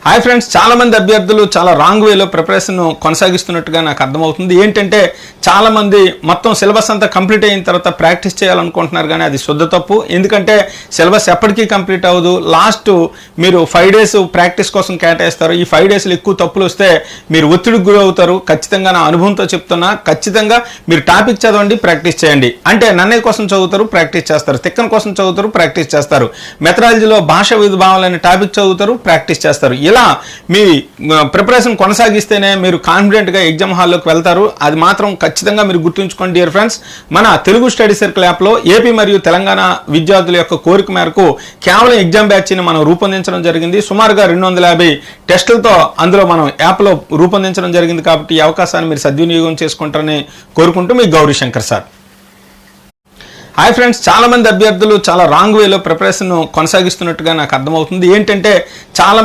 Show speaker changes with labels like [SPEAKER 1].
[SPEAKER 1] Hi friends, చాలా మంది అభ్యర్థులు చాలా రాంగ్ వేలో ప్రిపరేషన్ కొనసాగిస్తున్నట్టుగా నాకు అర్థమవుతుంది. ఏంటంటే చాలా మంది మొత్తం సిలబస్ అంతా కంప్లీట్ అయిన తర్వాత ప్రాక్టీస్ చేయాలనుకుంటున్నారు, కానీ అది శుద్ధ తప్పు. ఎందుకంటే సిలబస్ ఎప్పటికీ కంప్లీట్ అవ్వదు. లాస్ట్ మీరు 5 days ప్రాక్టీస్ కోసం కేటాయిస్తారు. ఈ 5 daysలో ఎక్కువ తప్పులు వస్తే మీరు ఒత్తిడికి గురవుతారు. ఖచ్చితంగా నా అనుభవంతో చెప్తున్నా, ఖచ్చితంగా మీరు టాపిక్ చదవండి, ప్రాక్టీస్ చేయండి. అంటే నన్నయ్య కోసం చదువుతారు, ప్రాక్టీస్ చేస్తారు. తిక్కన కోసం చదువుతారు, ప్రాక్టీస్ చేస్తారు. మెథడాలజీలో భాష విభావాలు అనే టాపిక్ చదువుతారు, ప్రాక్టీస్ చేస్తారు. ఇలా మీ ప్రిపరేషన్ కొనసాగిస్తేనే మీరు కాన్ఫిడెంట్గా ఎగ్జామ్ హాల్లోకి వెళ్తారు. అది మాత్రం ఖచ్చితంగా మీరు గుర్తుంచుకోండి డియర్ ఫ్రెండ్స్. మన తెలుగు స్టడీ సర్కిల్ యాప్లో ఏపీ మరియు తెలంగాణ విద్యార్థుల యొక్క కోరిక మేరకు కేవలం ఎగ్జామ్ బ్యాచ్ని మనం రూపొందించడం జరిగింది. సుమారుగా 250 టెస్టులతో అందులో మనం యాప్లో రూపొందించడం జరిగింది. కాబట్టి ఈ అవకాశాన్ని మీరు సద్వినియోగం చేసుకుంటారని కోరుకుంటూ మీ Gauri Shankar sir. Hi friends, చాలా మంది అభ్యర్థులు చాలా రాంగ్ వేలో ప్రిపరేషన్ కొనసాగిస్తున్నట్టుగా నాకు అర్థమవుతుంది. ఏంటంటే చాలా